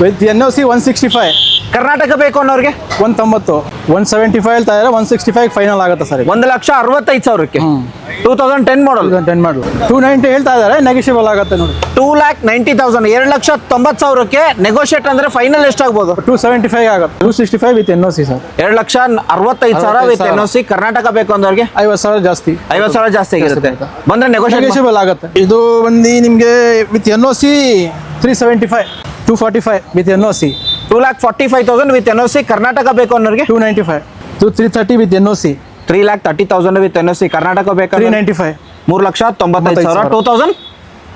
With NOC 165. Karnataka ಬೇಕು ಅನ್ನೋರಿಗೆ 190. 175 ಹೇಳ್ತಾ ಇದ್ದಾರೆ, 165 ಫೈನಲ್ ಆಗುತ್ತೆ ಸರ್. 1,65,000ಕ್ಕೆ 2010 ಮಾಡಲ್. 10 ಮಾಡಲ್ 290 ಹೇಳ್ತಾ ಇದ್ದಾರೆ, ನೆಗೋಷಿಯಬಲ್ ಆಗುತ್ತೆ ನೋಡಿ. 2,90,000 2,90,000ಕ್ಕೆ ನೆಗೋಷಿಯೇಟ್ ಅಂದ್ರೆ ಫೈನಲ್ ಎಷ್ಟಾಗ್ಬೋದು? 275 ಆಗುತ್ತೆ. 265 with NOC sir. 2,65,000 with NOC. Karnataka ಬೇಕು ಅಂದವ್ರಿಗೆ 50,000 ಜಾಸ್ತಿ. 50,000 ಜಾಸ್ತಿ ಆಗಿರುತ್ತೆ. ಬಂದ್ರೆ ನೆಗೋಷಿಯಬಲ್ ಆಗುತ್ತೆ. ಇದು ಬಂದು ನಿಮಗೆ with NOC 375. 245 with NOC. 2,45,000 with NOC. Karnataka ಬೇಕು ಅನ್ನೋರಿಗೆ 295. 330 with NOC. 3,30,000 with NOC. Karnataka ಬೇಕು 395. 3,95,000.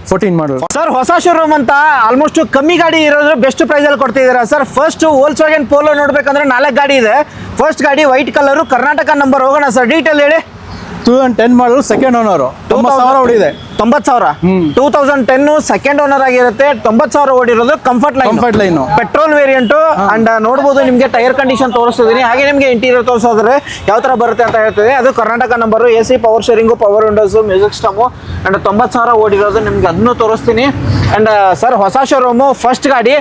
2014 ಮಾಡಲ್ ಸರ್. ಹೊಸ ಶೋರೂಮ್ ಅಂತ ಆಲ್ಮೋಸ್ಟ್ ಕಮ್ಮಿ ಗಾಡಿ ಇರೋದ್ರ ಬೆಸ್ಟ್ ಪ್ರೈಸ್ ಅಲ್ಲಿ ಕೊಡ್ತಿದ್ದೀರಾ ಸರ್. ಫಸ್ಟ್ ವೋಲ್ಕ್ಸ್ವ್ಯಾಗನ್ ಪೋಲೋ ನೋಡ್ಬೇಕಂದ್ರೆ 4 ಗಾಡಿ ಇದೆ. ಫಸ್ಟ್ ಗಾಡಿ ವೈಟ್ ಕಲರ್, ಕರ್ನಾಟಕ ನಂಬರ್. ಹೋಗೋಣ ಸರ್, ಡೀಟೇಲ್ ಹೇಳಿ. 2010 ಮಾಡಲ್, ಸೆಕೆಂಡ್ ಓನರ್. 90,000 ಓಡಿದೆ. 90,000. 2010 ಸೆಕೆಂಡ್ ಓನರ್ ಆಗಿರುತ್ತೆ. 90,000 ಓಡಿರೋದು. Comfort line petrol variant. And ನೋಡಬಹುದು ನಿಮಗೆ ಟೈರ್ ಕಂಡೀಷನ್ ತೋರಿಸ್ತಿದ್ದೀನಿ. ಹಾಗೆ ನಿಮಗೆ ಇಂಟೀರಿಯರ್ ತೋರಿಸೋದ್ರೆ ಯಾವ ತರ ಬರುತ್ತೆ ಅಂತ ಹೇಳ್ತಿದೆ. ಅದು Karnataka number. AC power sharing, power windows, music system. And 90,000 ಓಡಿರೋದು ನಿಮ್ಗೆ ಅದನ್ನು ತೋರಿಸ್ತೀನಿ. ಅಂಡ್ ಸರ್, ಹೊಸ ಶೋರೂಮು, ಫಸ್ಟ್ ಗಾಡಿ.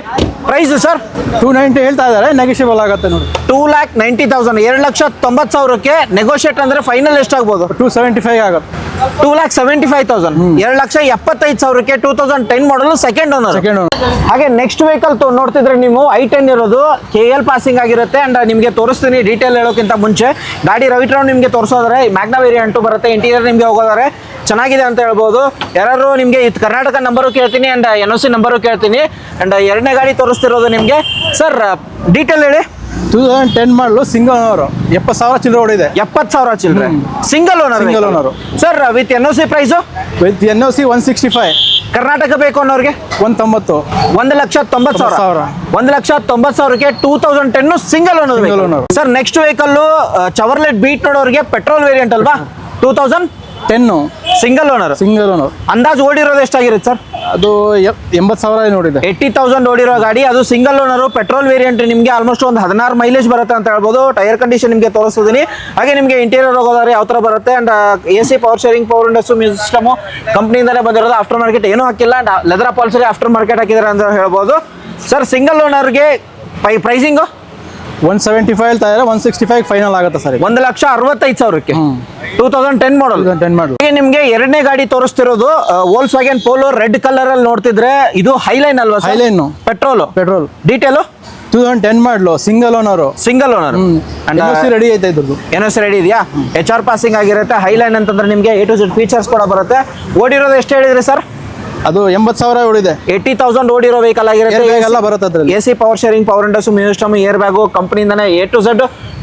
ಪ್ರೈಸ್ ಸರ್ 290 ಹೇಳ್ತಾ ಇದ್ದಾರೆ, ನೆಗೋಷಿಯಬಲ್ ಆಗುತ್ತೆ ನೋಡಿ. 2,90,000 2,90,000ಕ್ಕೆ ನೆಗೋಷಿಯೇಟ್ ಅಂದ್ರೆ ಫೈನಲ್ ಎಷ್ಟಾಗ್ಬೋದು? 275 ಆಗುತ್ತೆ. 2,75,000 2,75,000ಕ್ಕೆ 2010 ಮಾಡಲ್, ಸೆಕೆಂಡ್ ಓನರ್. ಹಾಗೆ ನೆಕ್ಸ್ಟ್ ವೆಹಿಕಲ್ ನೋಡ್ತಿದ್ರೆ ನೀವು i10 ಇರೋದು KL ಪಾಸಿಂಗ್ ಆಗಿರುತ್ತೆ. ಅಂಡ್ ನಿಮಗೆ ತೋರಿಸ್ತೀನಿ ಡೀಟೇಲ್ ಹೇಳೋಕ್ಕಿಂತ ಮುಂಚೆ. ಗಾಡಿ ರೈಟ್ ರೌಂಡ್ ನಿಮಗೆ ತೋರಿಸೋದ್ರೆ ಮ್ಯಾಗ್ನಾ ವೇರಿಯಂಟ್ ಬರುತ್ತೆ. ಇಂಟೀರಿಯರ್ ನಿಮಗೆ ಹೋಗೋದಾರೆ ಚೆನ್ನಾಗಿದೆ ಅಂತ ಹೇಳ್ಬೋದು. ಯಾರು ನಿಮಗೆ ಇದು ಕರ್ನಾಟಕ ನಂಬರು ಕೇಳ್ತೀನಿ ಅಂಡ್ NOC ನಂಬರು ಕೇಳ್ತೀನಿ. ಅಂಡ್ ಎರಡನೇ ಗಾಡಿ ತೋರಿಸ್ತಿರೋದು ನಿಮಗೆ ಸರ್. ಡೀಟೇಲ್ ಹೇಳಿ. 2010 ಮಾಡಲು, ಸಿಂಗಲ್ ಓನರ್. 70,000 ಚಿಲ್ಲರೆ ಓಡಿದೆ. 70,000 ಚಿಲ್ಲರೆ. Single owner. Sir with NOC price? With NOC 165. Karnataka ಬೇಕು ಅನ್ನೋರಿಗೆ 190. 1,90,000. 1,90,000ಕ್ಕೆ 2010 single owner. Sir next vehicle Chevrolet beat ನೋಡೋರಿಗೆ ಪೆಟ್ರೋಲ್ ವೇರಿಯಂಟ್ ಅಲ್ವಾ? 2010 ಸಿಂಗಲ್ ಓನರ್. ಅಂದಾಜು ಓಡಿರೋದು ಎಷ್ಟಾಗಿರುತ್ತೆ ಸರ್? ಅದು 80,000 ನೋಡಿದೆ. 80,000 ಓಡಿರೋ ಗಾಡಿ. ಅದು ಸಿಂಗಲ್ ಓನರ್, ಪೆಟ್ರೋಲ್ ವೇರಿಯಂಟ್. ನಿಮಗೆ ಆಲ್ಮೋಸ್ಟ್ ಒಂದು 16 ಮೈಲೇಜ್ ಬರುತ್ತೆ ಅಂತ ಹೇಳ್ಬೋದು. ಟೈರ್ ಕಂಡೀಷನ್ ನಿಮಗೆ ತೋರಿಸ್ತಿದ್ದೀನಿ. ಹಾಗೆ ನಿಮಗೆ ಇಂಟೀರಿಯರ್ ಹೋಗೋದಾದ್ರೆ ಯಾವ ತರ ಬರುತ್ತೆ. And AC power steering, power windows, music system ಕಂಪ್ನಿಯಿಂದಲೇ ಬಂದಿರೋದು. ಆಫ್ಟರ್ ಮಾರ್ಕೆಟ್ ಏನೂ ಹಾಕಿಲ್ಲ. And leather upholstery after market ಹಾಕಿದ್ದಾರೆ ಅಂತ ಹೇಳ್ಬೋದು. ಸರ್ ಸಿಂಗಲ್ ಓನರ್ಗೆ ಪ್ರೈಸಿಂಗು 175 ಹೇಳ್ತಾ ಇದ್ದಾರೆ, 165 ಫೈನಲ್ ಆಗುತ್ತೆ ಸರ್. 1,65,000ಕ್ಕೆ 2010 ಮಾಡಲ್. ನಿಮ್ಗೆ ಎರಡನೇ ಗಾಡಿ ತೋರಿಸ್ತಿರೋದು ವೋಲ್ಕ್ಸ್ವ್ಯಾಗನ್ ಪೋಲೋ ರೆಡ್ ಕಲರ್ ಅಲ್ಲಿ ನೋಡ್ತಿದ್ರೆ ಇದು ಹೈಲೈನ್ ಅಲ್ವಾ? Highline petrol. ಡೀಟೇಲು 2010 ಮಾಡಲು, ಸಿಂಗಲ್ ಓನರ್. NOC ರೆಡಿ ಐತೆ. ಇದ್ರದ್ದು NOC ರೆಡಿ ಇದೆಯಾ? HR ಪಾಸಿಂಗ್ ಆಗಿರುತ್ತೆ. ಹೈಲೈನ್ ಅಂತಂದ್ರೆ ನಿಮಗೆ A to Z ಫೀಚರ್ಸ್ ಕೂಡ ಬರುತ್ತೆ. ಓಡಿರೋದು ಎಷ್ಟು ಹೇಳಿದ್ರಿ ಸರ್? ಅದು 80,000 ಓಡಿದೆ. 80,000 ಓಡಿರೋ ವೆಹಿಕಲ್ ಆಗಿರುತ್ತೆ. ಬರುತ್ತೆ. AC power steering, power windows, music system, air bag ಕಂಪನಿಯಿಂದನೇ A to Z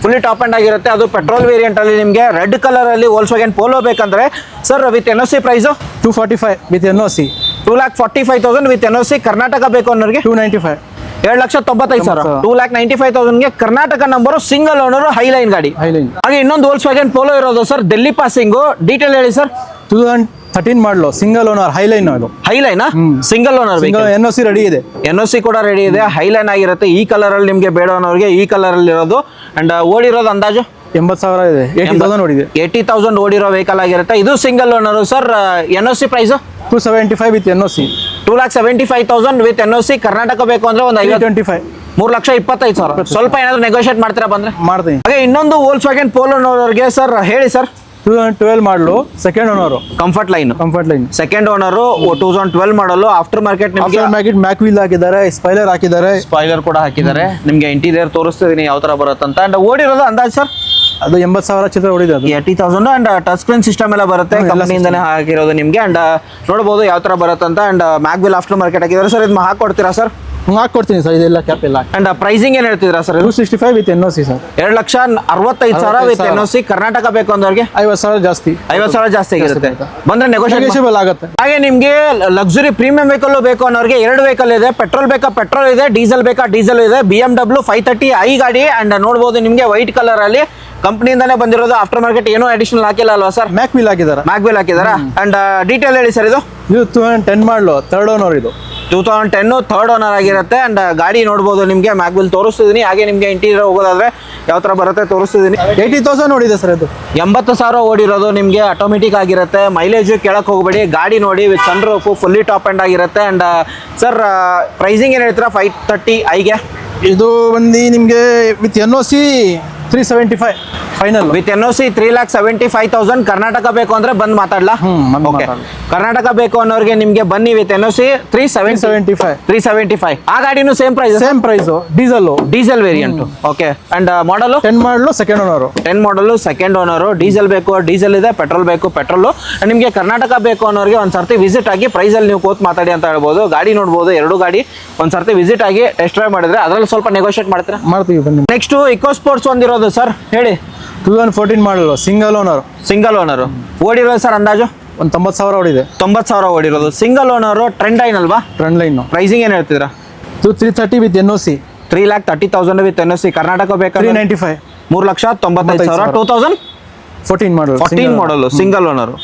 fully top end ಆಗಿರುತ್ತೆ. ಅದು ಪೆಟ್ರೋಲ್ ವೇರಿಯಂಟ್ ಅಲ್ಲಿ ನಿಮಗೆ ರೆಡ್ ಕಲರ್ ಅಲ್ಲಿ ವೋಲ್ಕ್ಸ್ವ್ಯಾಗನ್ ಪೋಲೋ ಬೇಕಂದ್ರೆ sir with NOC price 245 with NOC. 2,45,000 with NOC. Karnataka ಬೇಕು ಅನ್ನೋರಿಗೆ 295. 2,95,000. 2,95,000ಗೆ Karnataka number, single owner, highline ಗಾಡಿ. ಹಾಗೆ ಇನ್ನೊಂದು ವೋಲ್ಕ್ಸ್ವ್ಯಾಗನ್ ಪೋಲೋ ಇರೋದು ಸರ್, ಡೆಲ್ಲಿ ಪಾಸಿಂಗು. ಡೀಟೇಲ್ ಹೇಳಿ sir. 2013 model, single owner, highline. Highline single owner. NOC ready ಇದೆ. NOC ಕೂಡ ರೆಡಿ ಇದೆ. ಹೈಲೈನ್ ಆಗಿರುತ್ತೆ. ಈ ಕಲರ್ ಅಲ್ಲಿ ನಿಮಗೆ ಬೇಡ ಅನ್ನೋರಿಗೆ ಈ ಕಲರ್ ಅಲ್ಲಿ ಇರೋದು. ಅಂಡ್ ಓಡಿರೋದು ಅಂದಾಜು 80,000 ಇದೆ. 80,000 ಓಡಿದೆ. 80,000 ಓಡಿರೋ ವೆಹಿಕಲ್ ಆಗಿರುತ್ತೆ. ಇದು single owner sir. NOC price 275 with NOC. 2,75,000 with NOC. Karnataka ಬೇಕು ಅಂದ್ರೆ ಒಂದು 25. 3,25,000. ಸ್ವಲ್ಪ ಏನಾದ್ರು ನೆಗೋಷಿಯೇಟ್ ಮಾಡ್ತೀರಾ ಬಂದ್ರೆ? ಮಾಡ್ತೀನಿ. ಹಾಗೆ ಇನ್ನೊಂದು ವೋಲ್ಕ್ಸ್ವ್ಯಾಗನ್ ಪೋಲೋ ನೋಡೋರಿಗೆ ಸರ್ ಹೇಳಿ ಸರ್. 2012 ಮಾಡಲು, second owner. Comfort line second owner. 2012 ಮಾಡಲು. ಆಫ್ಟರ್ ಮಾರ್ಕೆಟ್ ಮ್ಯಾಕ್ ವೀಲ್ ಹಾಕಿದ್ದಾರೆ, ಸ್ಪಾಯ್ಲರ್ ಹಾಕಿದ್ದಾರೆ. ಸ್ಪಾಯ್ಲರ್ ಕೂಡ ಹಾಕಿದ್ದಾರೆ. ನಿಮ್ಗೆ ಇಂಟೀರಿಯರ್ ತೋರಿಸ್ತಿದೀನಿ ಯಾವ ತರ ಬರುತ್ತಂತ. ಅಂಡ್ ಓಡಿರೋದು ಅಂದಾಜು ಸರ್? ಅದು 80,000 ಚಿತ್ರ ಓಡಿದೆ. 80,000. ಅಂಡ್ ಟಚ್ ಸ್ಕ್ರೀನ್ ಸಿಸ್ಟಮ್ ಎಲ್ಲ ಬರುತ್ತೆ. ಕಂಪನಿಯಿಂದನೇ ಹಾಕಿರೋದು ನಿಮ್ಗೆ. ಅಂಡ್ ನೋಡಬಹುದು ಯಾವ ತರ ಬರುತ್ತಂತ. And mag wheel after market ಹಾಕಿದ್ದಾರೆ ಸರ್. ಇದು ಹಾಕೊಡ್ತೀರಾ ಸರ್? ಹಾಕೊಡ್ತೀನಿ ಸರ್. ಇದೆಲ್ಲ ಕ್ಯಾಪ್ ಎಲ್ಲ. ಅಂಡ್ ಪ್ರೈಸಿಂಗ್ ಏನ್ ಹೇಳ್ತಿದ್ರಾ sir? 265 with NOC sir. 2,65,000 with NOC. Karnataka ಬೇಕು ಅಂದವ್ರಿಗೆ 50,000 ಜಾಸ್ತಿ. 50,000 ಜಾಸ್ತಿ ಆಗಿರುತ್ತೆ. ಬಂದ್ರೆ ನೆಗೋಷಿಯಬಲ್ ಆಗುತ್ತೆ. ಹಾಗೆ ನಿಮ್ಗೆ ಲಕ್ಸುರಿ ಪ್ರೀಮಿಯಂ ವೆಹಿಕಲ್ ಬೇಕು ಅನ್ನೋರಿಗೆ ಎರಡು ವೆಹಿಕಲ್ ಇದೆ. ಪೆಟ್ರೋಲ್ ಬೇಕಾ ಪೆಟ್ರೋಲ್ ಇದೆ, ಡೀಸೆಲ್ ಬೇಕಾ ಡೀಸೆಲ್ ಇದೆ. BMW 530i ಗಾಡಿ. ಅಂಡ್ ನೋಡಬಹುದು ನಿಮ್ಗೆ ವೈಟ್ ಕಲರ್ ಅಲ್ಲಿ ಕಂಪನಿಯಿಂದಾನೇ ಬಂದಿರೋದು. ಆಫ್ಟರ್ ಮಾರ್ಕೆಟ್ ಏನೋ ಅಡಿಷನಲ್ ಹಾಕಿಲ್ಲ ಅಲ್ವಾ ಸರ್? ಮ್ಯಾಕ್ ವೀಲ್ ಹಾಕಿದಾರ. ಅಂಡ್ ಡೀಟೇಲ್ ಹೇಳಿ ಸರ್. ಇದು 2010 ಮಾಡಲು, ಥರ್ಡ್ ಓನರ್. ಇದು 2010 ಥರ್ಡ್ ಓನರ್ ಆಗಿರುತ್ತೆ ಅಂಡ್ ಗಾಡಿ ನೋಡ್ಬೋದು ನಿಮಗೆ ಮ್ಯಾಗ್ವಿಲ್ ತೋರಿಸ್ತಿದ್ದೀನಿ. ಹಾಗೆ ನಿಮಗೆ ಇಂಟೀರಿಯರ್ ಹೋಗೋದಾದ್ರೆ ಯಾವ ಥರ ಬರುತ್ತೆ ತೋರಿಸ್ತಿದ್ದೀನಿ. 80,000 ನೋಡಿದೆ ಸರ್ ಇದು. 80,000 ಓಡಿರೋದು ನಿಮಗೆ ಆಟೋಮೆಟಿಕ್ ಆಗಿರುತ್ತೆ. ಮೈಲೇಜ್ ಕೇಳಕ್ಕೆ ಹೋಗಬೇಡಿ, ಗಾಡಿ ನೋಡಿ with sun roof fully top end ಆಗಿರುತ್ತೆ. ಅಂಡ್ ಸರ್ ಪ್ರೈಸಿಂಗ್ ಏನು ಹೇಳ್ತೀರಾ 530 ಐಗೆ? ಇದು ಬಂದು ನಿಮಗೆ with NOC 375 final. With NOC 3,75,000. Karnataka ಬೇಕು ಅಂದ್ರೆ ಬಂದು ಮಾತಾಡ್ಲಾ? ಓಕೆ, ಕರ್ನಾಟಕ ಬೇಕು ಅನ್ನೋರಿಗೆ ನಿಮಗೆ ಬನ್ನಿ ವಿತ್ NOC 375. ಆ ಗಾಡಿನೂ same price diesel variant. Okay, and model 10 model second owner. 10 model second owner. Diesel ಬೇಕು ಡೀಸೆಲ್ ಇದೆ, ಪೆಟ್ರೋಲ್ ಬೇಕು ಪೆಟ್ರೋಲು. ನಿಮಗೆ ಕರ್ನಾಟಕ ಬೇಕು ಅನ್ನೋರಿಗೆ ಒಂದು ಸರ್ತಿ ವಿಸಿಟ್ ಆಗಿ ಪ್ರೈಸಲ್ಲಿ ನೀವು ಕೂತ್ ಮಾತಾಡಿ ಅಂತ ಹೇಳ್ಬೋದು. ಗಾಡಿ ನೋಡ್ಬೋದು, ಎರಡು ಗಾಡಿ ಒಂದು ಸರ್ತಿ ವಿಸಿಟ್ ಆಗಿ ಟೆಸ್ಟ್ ಡ್ರೈವ್ ಮಾಡಿದ್ರೆ ಅದರಲ್ಲಿ ಸ್ವಲ್ಪ ನೆಗೋಷಿಯೇಟ್ ಮಾಡ್ತೀರಾ? ಮಾಡ್ತೀವಿ ಬನ್ನಿ. ನೆಕ್ಸ್ಟ್ ಇಕೋ ಸ್ಪೋರ್ಟ್ಸ್ ಒಂದಿರೋದು ಸರ್, ಹೇಳಿ. 2014 ಮಾಡಲು ಸಿಂಗಲ್ ಓನರು ಓಡಿರೋದು ಸರ್ ಅಂದಾಜು ಒಂದು 90,000 ಓಡಿದೆ. 90,000 ಓಡಿರೋದು. Single owner. ಟ್ರೆಂಡ್ ಲೈನ್ ಅಲ್ವಾ? Trend line. ಪ್ರೈಸಿಂಗ್ ಏನು ಹೇಳ್ತಿದ್ದೀರಾ? 330 with NOC. 3,30,000 with NOC. Karnataka ಬೇಕಾದ್ರೆ 395. 3,95,000. 2014 ಮಾಡಲು ಮಾಡಲು ಸಿಂಗಲ್ ಓನರು.